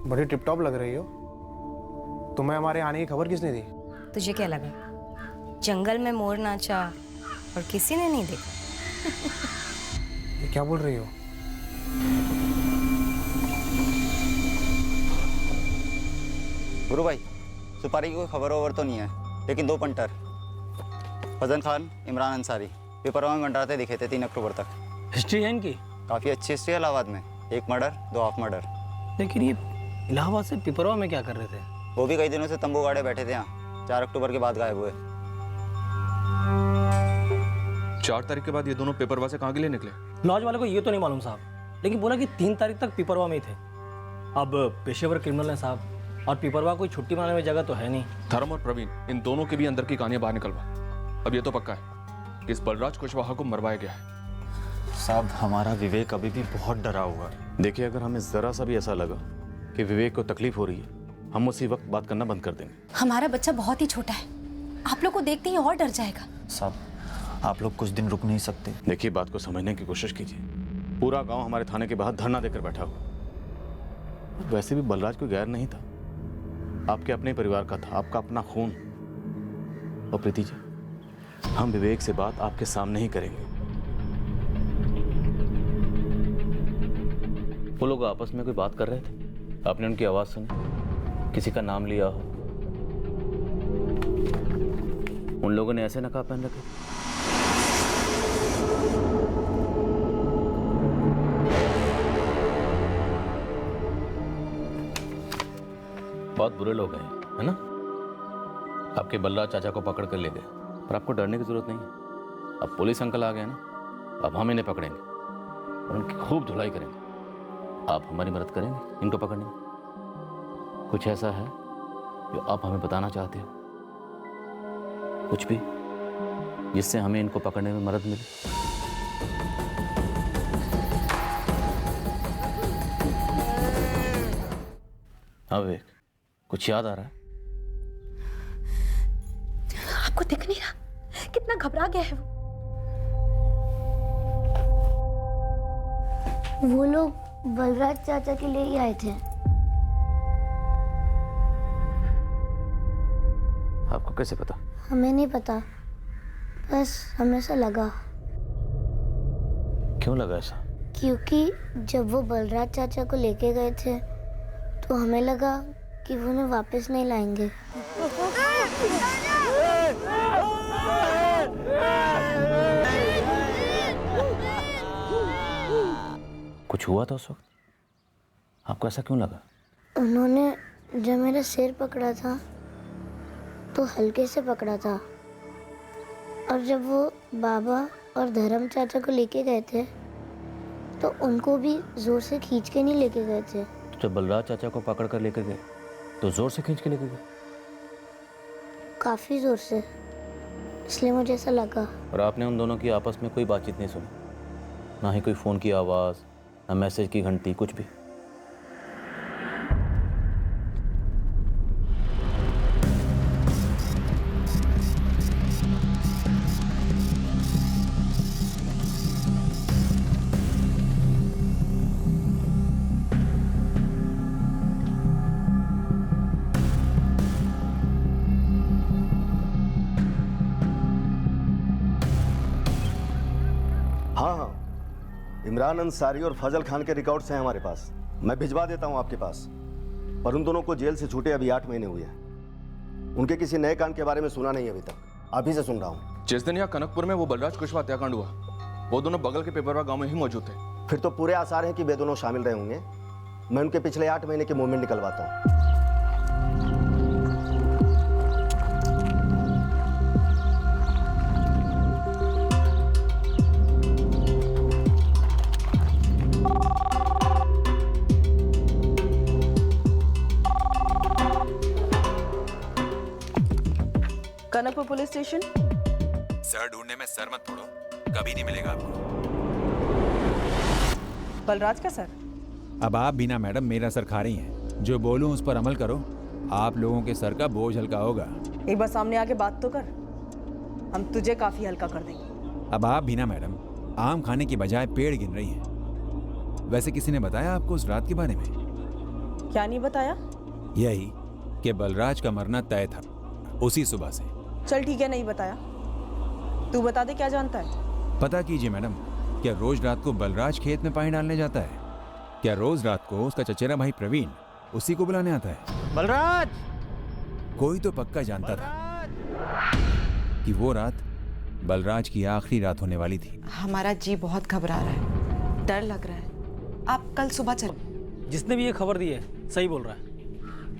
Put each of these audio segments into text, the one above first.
बड़ी tip top लग रही हो। तुम्हें हमारे आने की खबर किसने दी? तुझे क्या लगा जंगल में मोर नाचा और किसी ने नहीं देखा? ये क्या बोल रही हो? गुरु भाई, सुपारी की कोई खबर ओवर तो नहीं है, लेकिन 2 पंटर फजल खान, इमरान अंसारी पेपरों में मंडराते दिखे थे 3 अक्टूबर तक। हिस्ट्री है इनकी? काफ़ी अच्छी हिस्ट्री है इलाहाबाद में। 1 मर्डर, 2 हाफ मर्डर। लेकिन ये इलाहाबाद से पिपरवा में क्या कर रहे थे? वो भी कई दिनों से तंबू गाड़े बैठे थे यहाँ। 4 अक्टूबर के बाद गायब हुए। 4 तारीख के बाद ये दोनों पेपरवा से कहाँ के लिए निकले? लॉज वाले को ये तो नहीं मालूम साहब, लेकिन बोला कि 3 तारीख तक पिपरवा में ही थे। अब पेशेवर क्रिमिनल है साहब, और पिपरवा कोई छुट्टी मनाने में जगह तो है नहीं। धर्म और प्रवीण, इन दोनों के भी अंदर की कहानियां बाहर निकलवा। अब ये तो पक्का है कि इस बलराज कुशवाहा को मरवाया गया है। साहब, हमारा विवेक अभी भी बहुत डरा हुआ है। देखिए, अगर हमें जरा सा भी ऐसा लगा कि विवेक को तकलीफ हो रही है, हम उसी वक्त बात करना बंद कर देंगे। हमारा बच्चा बहुत ही छोटा है, आप लोग को देखते ही और डर जाएगा। साहब, आप लोग कुछ दिन रुक नहीं सकते? देखिए, बात को समझने की कोशिश कीजिए। पूरा गांव हमारे थाने के बाहर धरना देकर बैठा हुआ। वैसे भी बलराज कोई गैर नहीं था, आपके अपने परिवार का था, आपका अपना खून। और प्रीति जी, हम विवेक से बात आपके सामने ही करेंगे। वो लोग आपस में कोई बात कर रहे थे, आपने उनकी आवाज सुनी, किसी का नाम लिया हो? उन लोगों ने ऐसे नकाब पहन रखे? बहुत बुरे लोग हैं, है ना? आपके बलराज चाचा को पकड़ कर ले गए, पर आपको डरने की जरूरत नहीं है। अब पुलिस अंकल आ गए ना, अब हम इन्हें पकड़ेंगे और उनकी खूब धुलाई करेंगे। आप हमारी मदद करेंगे इनको पकड़ने में? कुछ ऐसा है जो आप हमें बताना चाहते हो? कुछ भी जिससे हमें इनको पकड़ने में मदद मिले? हाँ विवेक, कुछ याद आ रहा है? आपको दिख नहीं रहा कितना घबरा गया है वो लोग बलराज चाचा के लिए ही आए थे। आपको कैसे पता? हमें नहीं पता, बस हमें ऐसा लगा। क्यों लगा ऐसा? क्योंकि जब वो बलराज चाचा को लेके गए थे तो हमें लगा कि वो उन्हें वापस नहीं लाएंगे। कुछ हुआ था उस वक्त? आपको ऐसा क्यों लगा? उन्होंने जब मेरा सिर पकड़ा था तो हल्के से पकड़ा था, और जब वो बाबा और धर्म चाचा को लेके गए थे तो उनको भी जोर से खींच के नहीं लेके गए थे। तो जब बलराज चाचा को पकड़ कर लेकर गए तो जोर से खींच के लेकर गए? काफी जोर से, इसलिए मुझे ऐसा लगा। और आपने उन दोनों की आपस में कोई बातचीत नहीं सुनी? ना ही कोई फ़ोन की आवाज़, ना मैसेज की घंटी, कुछ भी? हाँ, इमरान अंसारी और फजल खान के रिकॉर्ड्स हैं हमारे पास। मैं भिजवा देता हूं आपके पास। पर उन दोनों को जेल से छूटे अभी 8 महीने हुए हैं। उनके किसी नए कांड के बारे में सुना नहीं अभी तक, अभी से सुन रहा हूं। जिस दिन यहाँ कनकपुर में वो बलराज कुशवाहा हत्याकांड हुआ, वो दोनों बगल के पेपरवा गांव में ही मौजूद थे। फिर तो पूरे आसार हैं कि वे दोनों शामिल रहे होंगे। मैं उनके पिछले 8 महीने के मूवमेंट निकलवाता हूँ। Kanakpur police station. सर ढूंढने में सर मत फोड़ो, कभी नहीं मिलेगा आपको। बलराज का सर? अब आप बिना मैडम मेरा सर खा रही हैं। जो बोलूं उस पर अमल करो, आप लोगों के सर का बोझ हल्का होगा। एक बार सामने आके बात तो कर, हम तुझे काफी हल्का कर देंगे। अब आप बिना मैडम आम खाने की बजाय पेड़ गिन रही हैं। वैसे किसी ने बताया आपको उस रात के बारे में? क्या नहीं बताया? यही कि बलराज का मरना तय था उसी सुबह से। चल ठीक है, नहीं बताया। तू बता दे क्या जानता है। पता कीजिए मैडम, क्या रोज रात को बलराज खेत में पानी डालने जाता है? क्या रोज रात को उसका चचेरा भाई प्रवीण उसी को बुलाने आता है? बलराज! कोई तो पक्का जानता था कि वो रात बलराज की आखिरी रात होने वाली थी। हमारा जी बहुत घबरा रहा है, डर लग रहा है। आप कल सुबह चलो। जिसने भी ये खबर दी है सही बोल रहा है,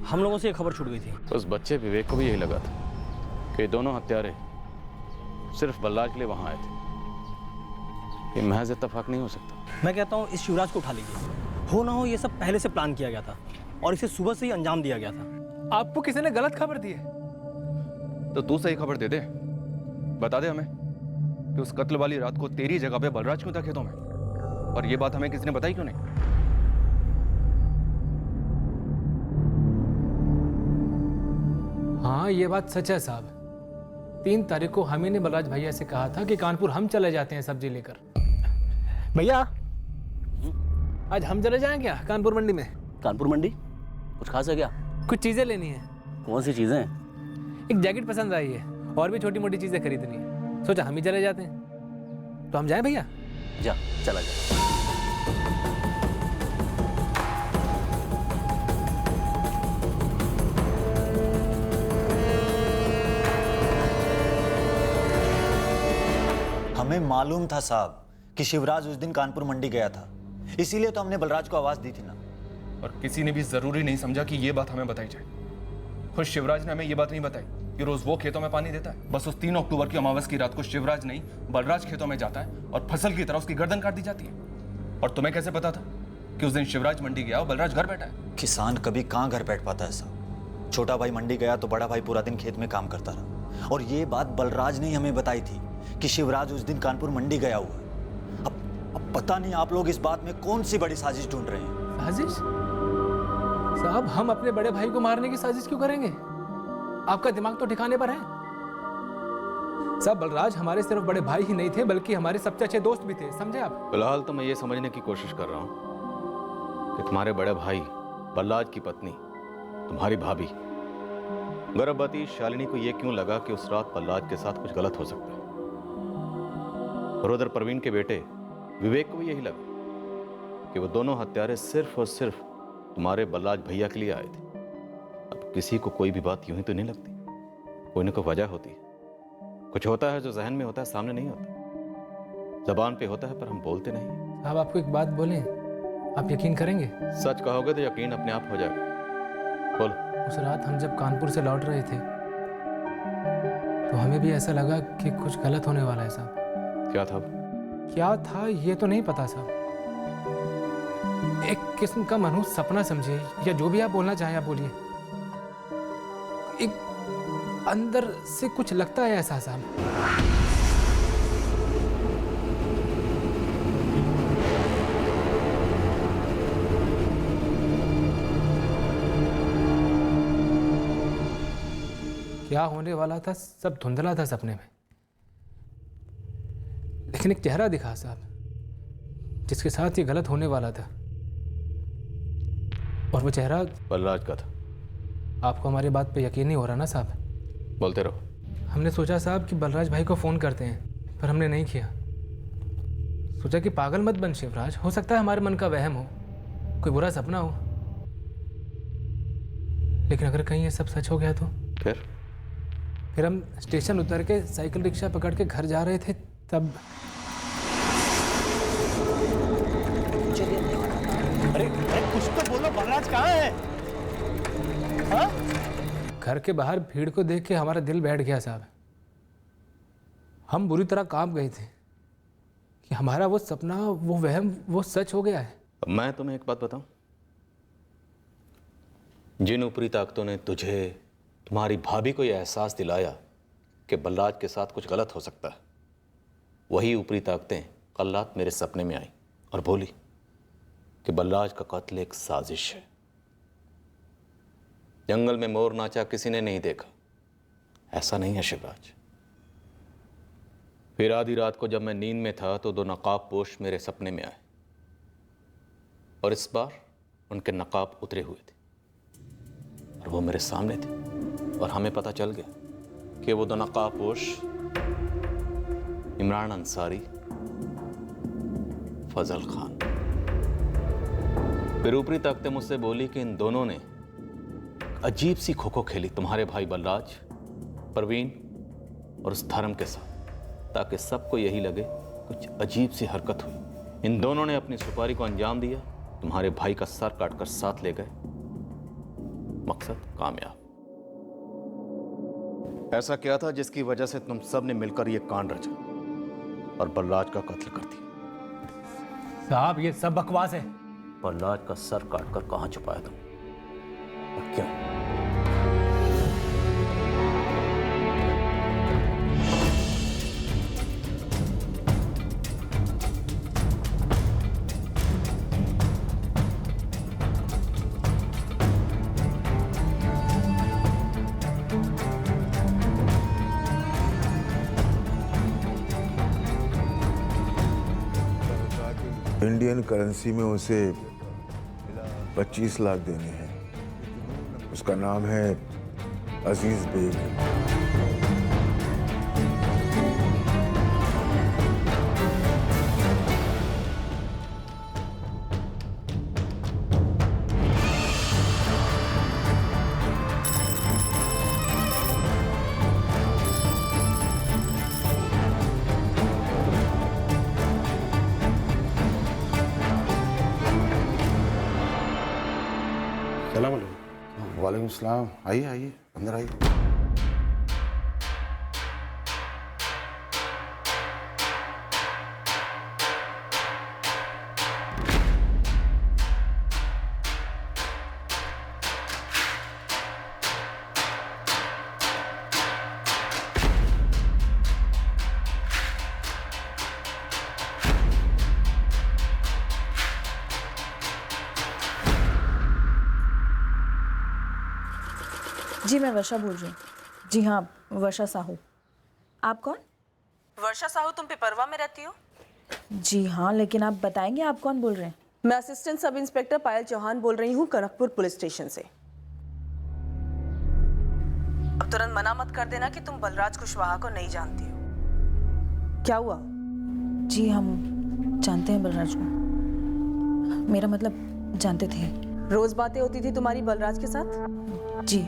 हम लोगों से ये खबर छूट गई थी। उस बच्चे विवेक को भी यही लगा था कि दोनों हत्यारे सिर्फ बलराज के लिए वहां आए थे। ये महज इत्तेफाक नहीं हो सकता। मैं कहता हूँ इस शिवराज को उठा लीजिए। हो ना हो ये सब पहले से प्लान किया गया था और इसे सुबह से ही अंजाम दिया गया था। आपको किसी ने गलत खबर दी है तो तू सही खबर दे दे, बता दे हमें कि उस कत्ल वाली रात को तेरी जगह पे बलराज क्यों था खेतों में, और ये बात हमें किसी ने बताई क्यों नहीं? हाँ ये बात सच है साहब। 3 तारीख को हम ही ने बलराज भैया से कहा था कि कानपुर हम चले जाते हैं सब्जी लेकर। भैया आज हम चले जाएं क्या कानपुर मंडी में? कानपुर मंडी कुछ खास है क्या? कुछ चीजें लेनी है। कौन सी चीजें? एक जैकेट पसंद आई है और भी छोटी मोटी चीजें खरीदनी है। सोचा हम ही चले जाते हैं, तो हम जाएं भैया? जा, चला जा। हमें मालूम था साहब कि शिवराज उस दिन कानपुर मंडी गया था, इसीलिए तो हमने बलराज को आवाज दी थी ना। और किसी ने भी जरूरी नहीं समझा कि ये बात हमें बताई जाए। खुद शिवराज ने हमें ये बात नहीं बताई कि रोज वो खेतों में पानी देता है। बस उस 3 अक्टूबर की अमावस की रात को शिवराज नहीं बलराज खेतों में जाता है और फसल की तरह उसकी गर्दन काट दी जाती है। और तुम्हें कैसे पता था कि उस दिन शिवराज मंडी गया और बलराज घर बैठा है? किसान कभी कहाँ घर बैठ पाता है साहब। छोटा भाई मंडी गया तो बड़ा भाई पूरा दिन खेत में काम करता रहा। और ये बात बलराज ने हमें बताई थी कि शिवराज उस दिन कानपुर मंडी गया हुआ। अब पता नहीं आप लोग इस बात में कौन सी बड़ी साजिश ढूंढ रहे हैं। साजिश? साहब हम अपने बड़े भाई को मारने की साजिश क्यों करेंगे? आपका दिमाग तो ठिकाने पर है। साहब बलराज हमारे सिर्फ बड़े भाई ही नहीं थे बल्कि हमारे सबसे अच्छे दोस्त भी थे, समझे आप? फिलहाल तो मैं ये समझने की कोशिश कर रहा हूँ कि तुम्हारे बड़े भाई बलराज की पत्नी तुम्हारी भाभी गर्भवती शालिनी को यह क्यों लगा कि उस रात बलराज के साथ कुछ गलत हो सकता है। और उधर प्रवीण के बेटे विवेक को भी यही लगा कि वो दोनों हत्यारे सिर्फ और सिर्फ तुम्हारे बलराज भैया के लिए आए थे। अब किसी को कोई भी बात यूं ही तो नहीं लगती, कोई ना कोई वजह होती है। कुछ होता है जो जहन में होता है, सामने नहीं होता। जबान पे होता है पर हम बोलते नहीं। साहब आपको एक बात बोलें, आप यकीन करेंगे? सच कहोगे तो यकीन अपने आप हो जाएगा। बोलो। उस रात हम जब कानपुर से लौट रहे थे तो हमें भी ऐसा लगा कि कुछ गलत होने वाला है साहब। क्या था? क्या था ये तो नहीं पता साहब। एक किस्म का मनहूस सपना समझिए या जो भी आप बोलना चाहें आप बोलिए। एक अंदर से कुछ लगता है ऐसा साहब। क्या होने वाला था सब धुंधला था सपने में, लेकिन एक चेहरा दिखा साहब जिसके साथ ये गलत होने वाला था, और वो चेहरा बलराज का था। आपको हमारी बात पे यकीन नहीं हो रहा ना साहब? बोलते रहो। हमने सोचा साहब कि बलराज भाई को फ़ोन करते हैं, पर हमने नहीं किया। सोचा कि पागल मत बन शिवराज, हो सकता है हमारे मन का वहम हो, कोई बुरा सपना हो। लेकिन अगर कहीं ये सब सच हो गया तो? फिर हम स्टेशन उतर के साइकिल रिक्शा पकड़ के घर जा रहे थे, तब अरे कुछ तो बोलो, बलराज कहाँ है? हाँ? घर के बाहर भीड़ को देख के हमारा दिल बैठ गया साहब। हम बुरी तरह कांप गए थे कि हमारा वो सपना, वो वहम, वो सच हो गया है। अब मैं तुम्हें एक बात बताऊं, जिन ऊपरी ताकतों ने तुझे, तुम्हारी भाभी को यह एहसास दिलाया कि बलराज के साथ कुछ गलत हो सकता है, वही ऊपरी ताकतें कल रात मेरे सपने में आई और बोली कि बलराज का कत्ल एक साजिश है। जंगल में मोर नाचा किसी ने नहीं देखा, ऐसा नहीं है शिवराज। फिर आधी रात को जब मैं नींद में था तो 2 नकाब पोश मेरे सपने में आए, और इस बार उनके नकाब उतरे हुए थे। और वो मेरे सामने थे और हमें पता चल गया कि वो दो नकाबपोश इमरान अंसारी, फजल खान। फिर ऊपरी ताकतें मुझसे बोली कि इन दोनों ने अजीब सी खो खो खेली तुम्हारे भाई बलराज, परवीन और उस धर्म के साथ, ताकि सबको यही लगे कुछ अजीब सी हरकत हुई। इन दोनों ने अपनी सुपारी को अंजाम दिया, तुम्हारे भाई का सर काटकर साथ ले गए। मकसद कामयाब। ऐसा क्या था जिसकी वजह से तुम सब ने मिलकर यह कांड रचा और बलराज का कत्ल कर दिया? साहब ये सब बकवास है। बलराज का सर काटकर कहां छुपाया तुम? और क्यों? इंडियन करेंसी में उसे 25 लाख देने हैं। उसका नाम है अजीज बेग। वालेकुम सलाम। आइए आइए, अंदर आइए। जी मैं वर्षा बोल रही हूँ। जी हाँ, वर्षा साहू। आप कौन? वर्षा साहू, तुम पिपरवा में रहती हो? जी हाँ, लेकिन आप बताएंगे आप कौन बोल रहे हैं? मैं असिस्टेंट सब इंस्पेक्टर पायल चौहान बोल रही हूँ, कनकपुर पुलिस स्टेशन से। अब तुरंत मना मत कर देना कि तुम बलराज कुशवाहा को नहीं जानती हो। क्या हुआ? जी हम जानते हैं बलराज को। मेरा मतलब जानते थे। रोज बातें होती थी तुम्हारी बलराज के साथ? जी।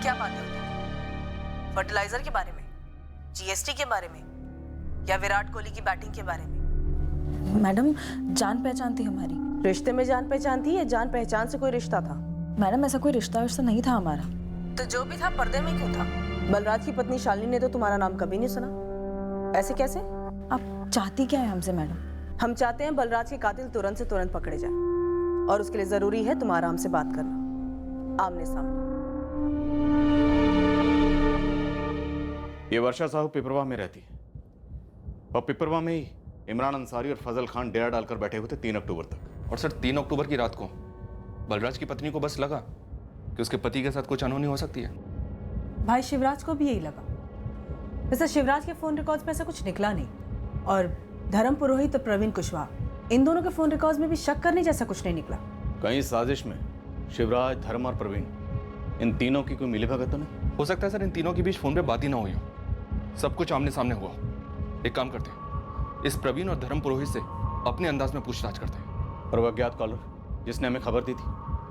क्या बातें होती थी? फर्टिलाइजर के बारे में, जीएसटी के बारे में, या विराट कोहली की बैटिंग के बारे में? मैडम जान पहचान थी हमारी। रिश्ते में जान पहचान थी या जान पहचान से कोई रिश्ता था? मैडम ऐसा कोई रिश्ता नहीं था हमारा। तो जो भी था पर्दे में क्यों था? बलराज की पत्नी शालिनी ने तो तुम्हारा नाम कभी नहीं सुना। ऐसे कैसे? आप चाहती क्या है हमसे मैडम? हम चाहते हैं बलराज के कातिल तुरंत से तुरंत पकड़े जाए, और उसके लिए जरूरी है तुम्हारा हमसे बात करना, आमने सामने। ये वर्षा साहू पिपरवा में रहती है, और पिपरवा में ही इमरान अंसारी और फजल खान डेरा डालकर बैठे हुए थे 3 अक्टूबर तक। और सर 3 अक्टूबर की रात को बलराज की पत्नी को बस लगा कि उसके पति के साथ कुछ अनहोनी हो सकती है। भाई शिवराज को भी यही लगा। वैसे शिवराज के फोन रिकॉर्ड्स में ऐसा कुछ निकला नहीं, और धर्म पुरोहित और प्रवीण कुशवाहा, इन दोनों के फोन रिकॉर्ड्स में भी शक करने जैसा कुछ नहीं निकला। कहीं साजिश में शिवराज, धर्म और प्रवीण, इन तीनों की कोई मिलीभगत तो नहीं? हो सकता है सर इन तीनों के बीच फोन पे बात ही ना हुई हो, सब कुछ आमने सामने हुआ। एक काम करते हैं, इस प्रवीण और धर्म पुरोहित से अपने अंदाज में पूछताछ करते हैं। और वो अज्ञात कॉलर जिसने हमें खबर दी थी,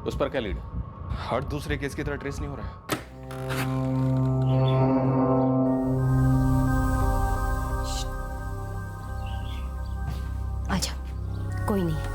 उस पर क्या लीड है? हर दूसरे केस की तरह ट्रेस नहीं हो रहा है। आजा, कोई नहीं।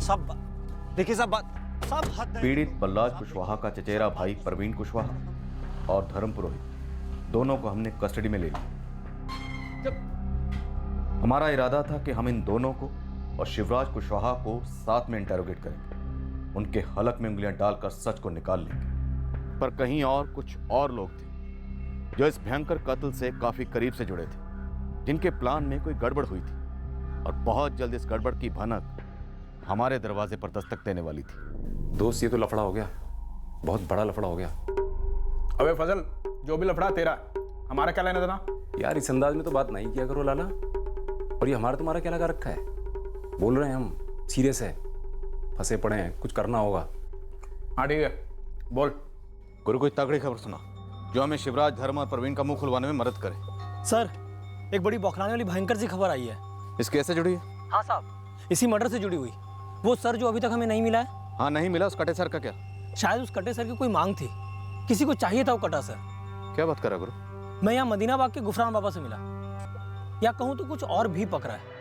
सब देखिए सब बात सब हद है। पीड़ित बलराज कुशवाहा का चचेरा भाई प्रवीण कुशवाहा और धर्म पुरोहित दोनों को हमने कस्टडी में ले लिया। हमारा इरादा था कि हम इन दोनों को और शिवराज कुशवाहा को साथ में इंटेरोगेट करेंगे, उनके हलक में उंगलियां डालकर सच को निकाल लेंगे। पर कहीं और कुछ और लोग थे जो इस भयंकर कत्ल से काफी करीब से जुड़े थे, जिनके प्लान में कोई गड़बड़ हुई थी और बहुत जल्द इस गड़बड़ की भनक हमारे दरवाजे पर दस्तक देने वाली थी। दोस्त, ये तो लफड़ा हो गया, बहुत बड़ा लफड़ा हो गया। अबे फजल, जो भी लफड़ा तेरा, हमारा क्या लेना देना? यार इस अंदाज में तो बात नहीं किया करो लाला। और ये हमारा तुम्हारा क्या लगा रखा है? बोल रहे हैं हम, सीरियस है, फंसे पड़े हैं, कुछ करना होगा। हाँ ठीक है, बोल। गुरु, कोई तगड़ी खबर सुना जो हमें शिवराज, धर्म और प्रवीण का मुंह खुलवाने में मदद करे। सर, एक बड़ी बौखलाने वाली भयंकर सी खबर आई है। इस केस से जुड़ी है? हाँ साहब, इसी मर्डर से जुड़ी हुई। वो सर जो अभी तक हमें नहीं मिला है। हाँ, नहीं मिला। उस कटे सर का क्या? शायद उस कटे सर की कोई मांग थी, किसी को चाहिए था वो कटा सर। क्या बात कर रहा गुरु? मैं यहाँ मदीना बाग के गुफरान बाबा से मिला, या कहूँ तो कुछ और भी पकड़ा है।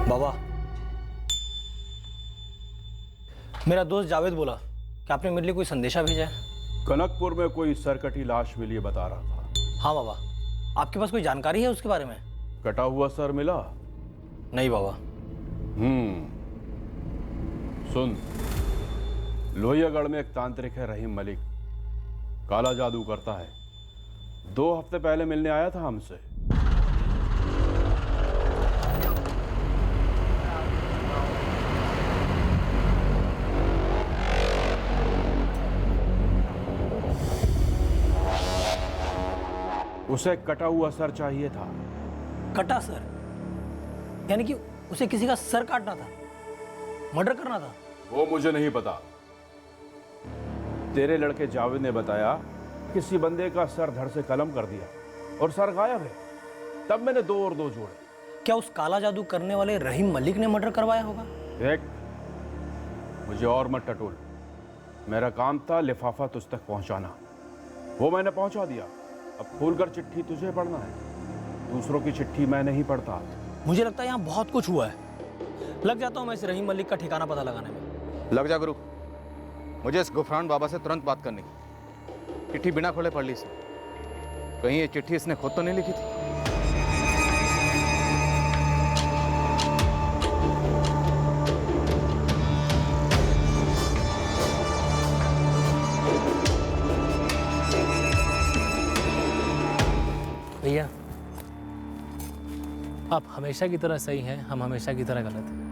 बाबा, मेरा दोस्त जावेद बोला कि आपने मेरे लिए कोई संदेशा भेजा है। कनकपुर में कोई सरकटी लाश मिली बता रहा था। हाँ बाबा, आपके पास कोई जानकारी है उसके बारे में? कटा हुआ सर मिला? नहीं बाबा। सुन, लोहियागढ़ में एक तांत्रिक है रहीम मलिक, काला जादू करता है। 2 हफ्ते पहले मिलने आया था हमसे। उसे कटा हुआ सर चाहिए था। कटा सर? यानी कि उसे किसी का सर काटना था, मर्डर करना था? वो मुझे नहीं पता। तेरे लड़के जावेद ने बताया किसी बंदे का सर धड़ से कलम कर दिया और सर गायब है। तब मैंने 2 और 2 जोड़े। क्या उस काला जादू करने वाले रहीम मलिक ने मर्डर करवाया होगा? देख, मुझे और मत टटोल। मेरा काम था लिफाफा तुझ तक पहुंचाना, वो मैंने पहुंचा दिया। अब खोलकर चिट्ठी तुझे पढ़ना है, दूसरों की चिट्ठी मैं नहीं पढ़ता। मुझे लगता है यहाँ बहुत कुछ हुआ है। लग जाता हूँ मैं इस रहीम मलिक का ठिकाना पता लगाने में। लग जा गुरु, मुझे इस गुफरान बाबा से तुरंत बात करनी। चिट्ठी बिना खोले पढ़ ली इसने। कहीं ये चिट्ठी इसने खुद तो नहीं लिखी थी? भैया, आप हमेशा की तरह सही हैं, हम हमेशा की तरह गलत हैं।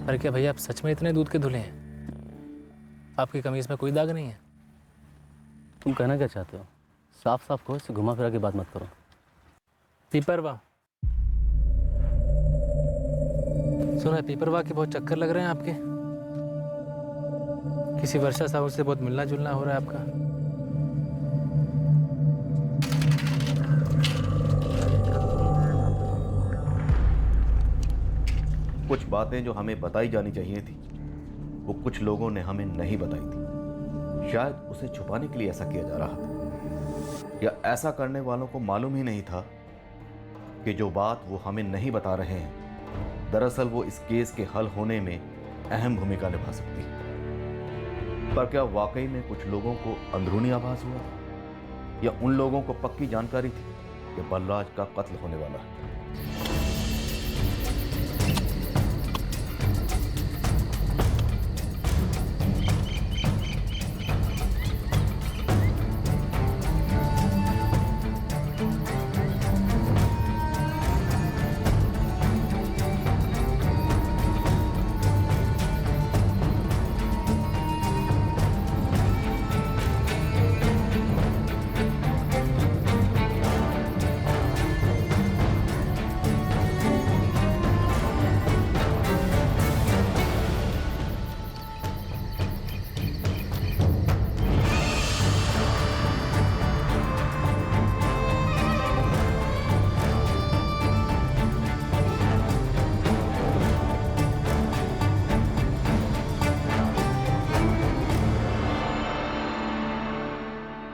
पर क्या भैया आप सच में इतने दूध के धुले हैं? आपकी कमीज में कोई दाग नहीं है? तुम कहना क्या चाहते हो? साफ साफ कहो, इससे घुमा फिरा के बात मत करो। पीपरवा सुना है, पीपरवा के बहुत चक्कर लग रहे हैं आपके। किसी वर्षा साहब से बहुत मिलना जुलना हो रहा है आपका। कुछ बातें जो हमें बताई जानी चाहिए थी, वो कुछ लोगों ने हमें नहीं बताई थी। शायद उसे छुपाने के लिए ऐसा किया जा रहा था, या ऐसा करने वालों को मालूम ही नहीं था कि जो बात वो हमें नहीं बता रहे हैं, दरअसल वो इस केस के हल होने में अहम भूमिका निभा सकती है। पर क्या वाकई में कुछ लोगों को अंदरूनी आभास हुआ, या उन लोगों को पक्की जानकारी थी कि बलराज का कत्ल होने वाला है?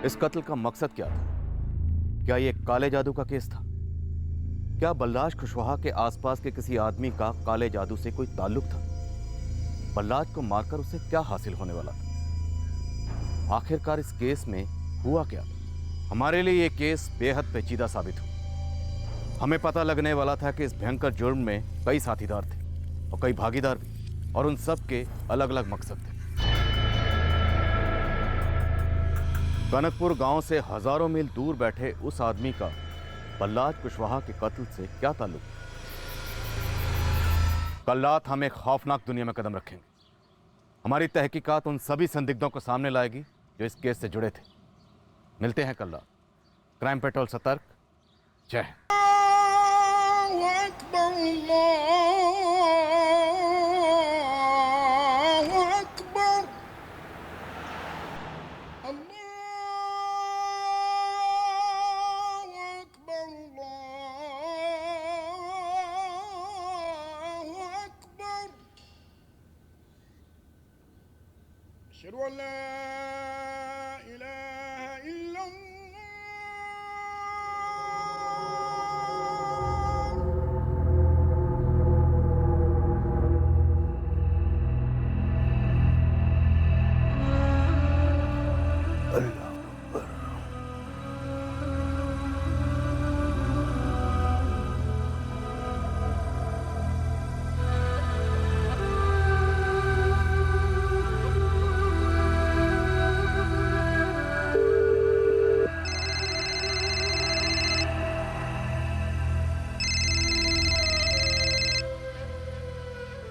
इस कत्ल का मकसद क्या था? क्या यह काले जादू का केस था? क्या बलराज कुशवाहा के आसपास के किसी आदमी का काले जादू से कोई ताल्लुक था? बलराज को मारकर उसे क्या हासिल होने वाला था? आखिरकार इस केस में हुआ क्या? हमारे लिए यह केस बेहद पेचीदा साबित हुआ। हमें पता लगने वाला था कि इस भयंकर जुर्म में कई साथीदार थे और कई भागीदार भी, और उन सब के अलग अलग मकसद थे। कनकपुर गांव से हजारों मील दूर बैठे उस आदमी का बलराज कुशवाहा के कत्ल से क्या ताल्लुक? कल रात हम एक खौफनाक दुनिया में कदम रखेंगे। हमारी तहकीकात उन सभी संदिग्धों को सामने लाएगी जो इस केस से जुड़े थे। मिलते हैं कल रात। क्राइम पेट्रोल सतर्क। जय हिंद।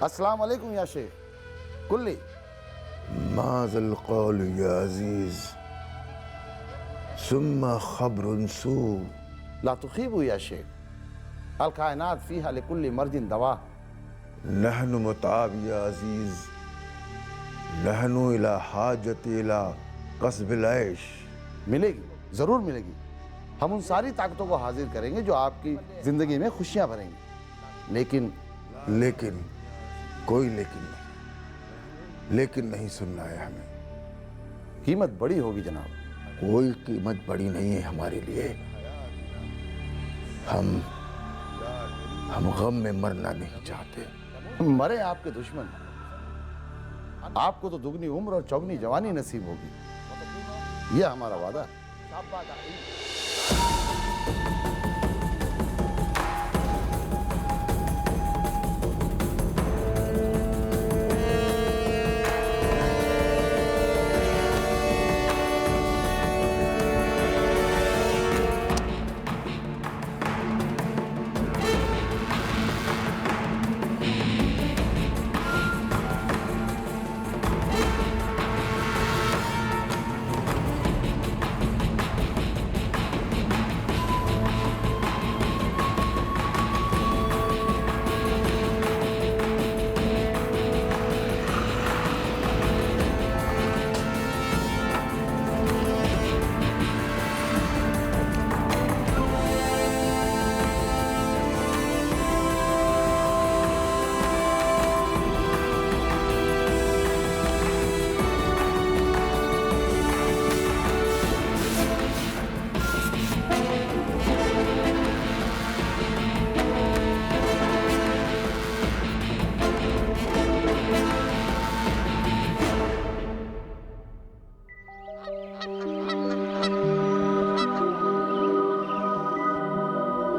अस्सलाम वालेकुम या शेख कुल्ली। माज़ल क़ौल या अज़ीज़ सुम्मा ख़ब्रुन सू। ला तुख़ीबू या शेख अल कायनात फ़ीहा लिकुल्ली मर्जिन दवा। नहनु मुताब या अज़ीज़ नहनु इला हाजत इला कस्बिल ऐश। मिलेगी, ज़रूर मिलेगी। हम उन सारी ताकतों को हाजिर करेंगे जो आपकी ज़िंदगी में खुशियाँ भरेंगी। लेकिन कोई लेकिन नहीं सुनना है हमें। कीमत बड़ी होगी जनाब। कोई कीमत बड़ी नहीं है हमारे लिए। हम गम में मरना नहीं चाहते। मरे आपके दुश्मन, आपको तो दुगनी उम्र और चौगनी जवानी नसीब होगी। यह हमारा वादा।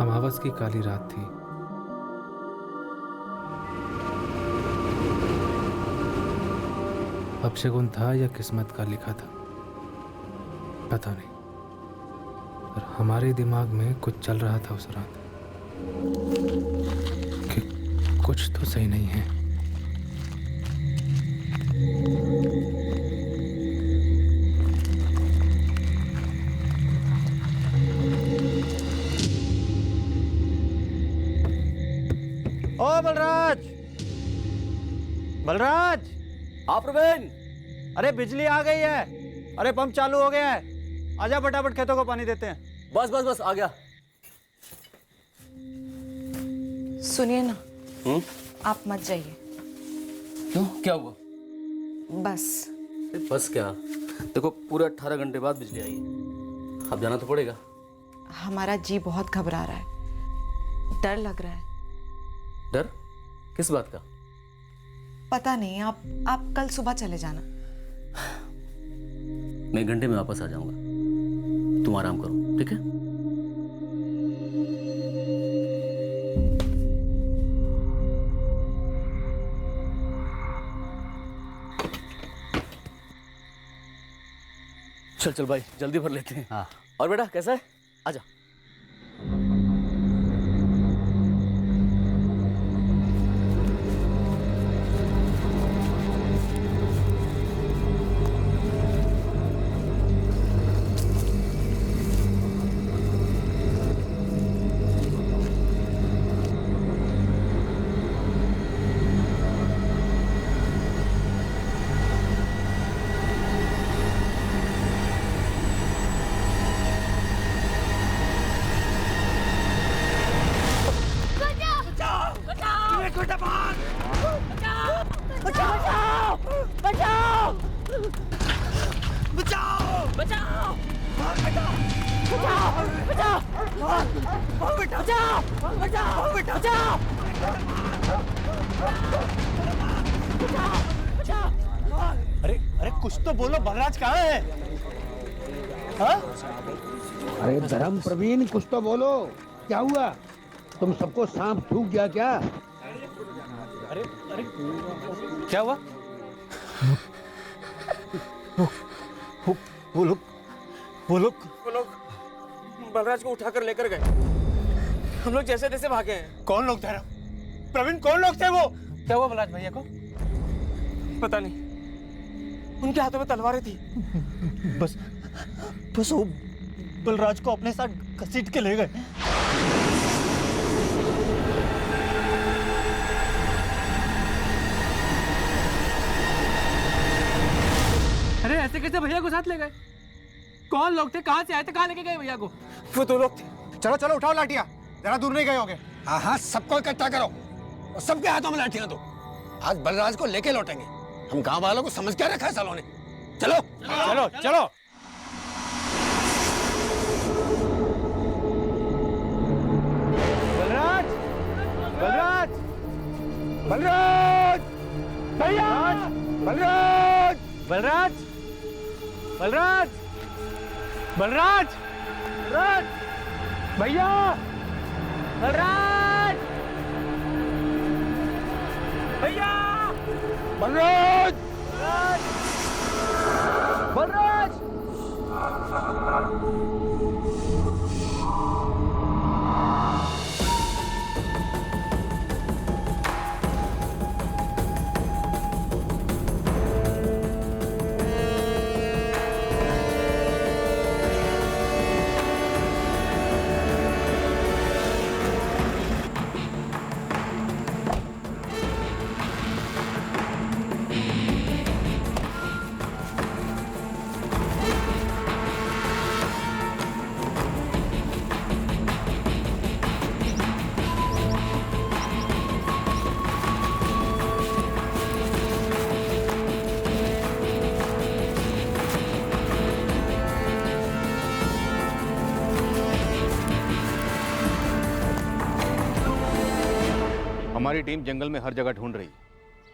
अमावस की काली रात थी। अपशगुन था या किस्मत का लिखा था पता नहीं, पर हमारे दिमाग में कुछ चल रहा था उस रात कि कुछ तो सही नहीं है। ओ बलराज, बलराज। आप प्रवीण। अरे बिजली आ गई है, अरे पंप चालू हो गया है, आजा फटाफट खेतों को पानी देते हैं। बस बस बस आ गया। सुनिए ना, आप मत जाइए। क्यों, क्या हुआ? बस बस क्या? देखो पूरे 18 घंटे बाद बिजली आई है, अब जाना तो पड़ेगा। हमारा जी बहुत घबरा रहा है, डर लग रहा है। डर किस बात का? पता नहीं, आप कल सुबह चले जाना। मैं 1 घंटे में वापस आ जाऊंगा, तुम आराम करो, ठीक है? चल चल भाई, जल्दी भर लेते हैं। हाँ। और बेटा कैसा है? आजा। अरे कुछ तो बोलो, बलराज कहाँ है? हाँ? अरे धर्म प्रवीण, कुछ तो बोलो, क्या हुआ? तुम सबको सांप ठूक गया क्या? अरे क्या हुआ? वो लोग बलराज को उठाकर लेकर गए। हम लोग जैसे तैसे भागे हैं। कौन लोग थे? प्रवीण, कौन लोग थे वो? क्या हुआ बलराज भैया को? पता नहीं, उनके हाथों में तलवारें थी। बस वो बलराज को अपने साथ घसीट के ले गए। अरे ऐसे कैसे भैया को साथ ले गए? कौन लोग थे, कहाँ से आए थे, कहाँ लेके गए भैया को? वो 2 लोग थे। चलो चलो उठाओ लाठियां, जरा दूर नहीं गए होगे। हाँ हाँ, सबको इकट्ठा करो और सबके हाथों में लाठियां दो। आज बलराज को लेके लौटेंगे। हम गांव वालों को समझ क्या रखा है सालों ने। चलो चलो चलो। बलराज, बलराज, बलराज, भैया, बलराज, बलराज, बलराज, बलराज, बलराज, भैया, बलराज, भैया, बलराज, बलराज, बलराज। हमारी टीम जंगल में हर जगह ढूंढ रही है।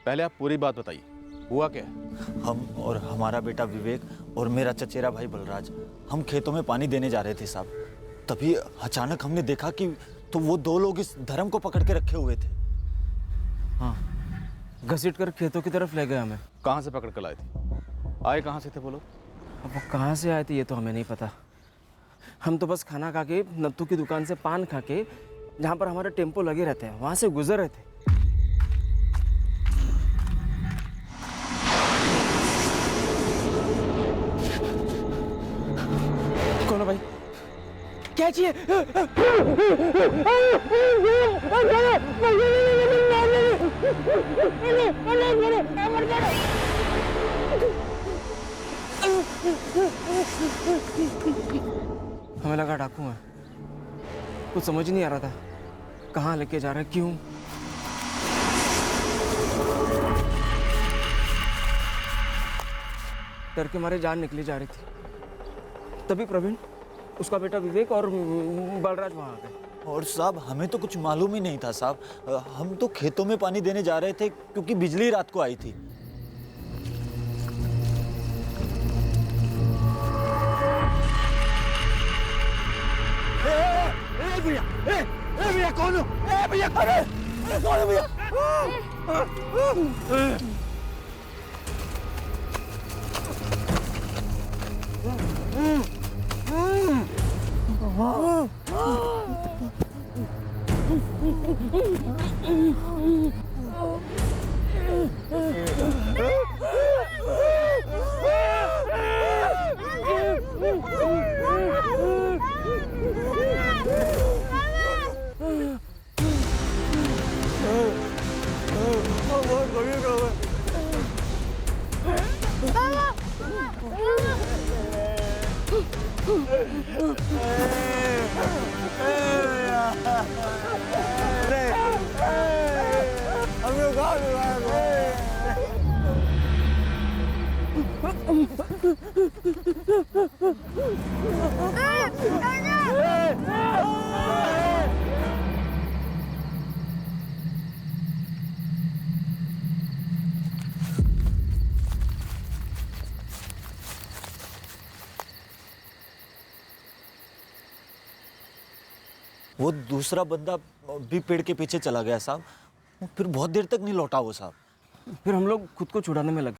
पहले आप पूरी बात बताइए, हुआ क्या है? हम और हमारा बेटा विवेक और मेरा चचेरा भाई बलराज, हम खेतों में पानी देने जा रहे थे साहब। तभी अचानक हमने देखा कि तो वो 2 लोग इस धर्म को पकड़ के रखे हुए थे। हाँ, घसीट कर खेतों की तरफ ले गए हमें। कहाँ से पकड़ कर लाए थे? आए कहाँ से थे वो लोग? अब वो कहाँ से आए थे ये तो हमें नहीं पता। हम तो बस खाना खा के, नत्थू की दुकान से पान खा के, जहाँ पर हमारे टेम्पो लगे रहते हैं, वहाँ से गुजर रहे थे। कौन है भाई? क्या चाहिए? हमें लगा डाकू है, कुछ समझ नहीं आ रहा था कहाँ लेके जा रहे, क्यों। डर के मारे जान निकली जा रही थी। तभी प्रवीण, उसका बेटा विवेक और बलराज वहाँ आ गए। और साहब हमें तो कुछ मालूम ही नहीं था साहब। हम तो खेतों में पानी देने जा रहे थे क्योंकि बिजली रात को आई थी। भैया कौन हो? भैया कौन है भैया? वो दूसरा बंदा भी पेड़ के पीछे चला गया साहब। फिर बहुत देर तक नहीं लौटा वो साहब। फिर हम लोग खुद को छुड़ाने में लगे।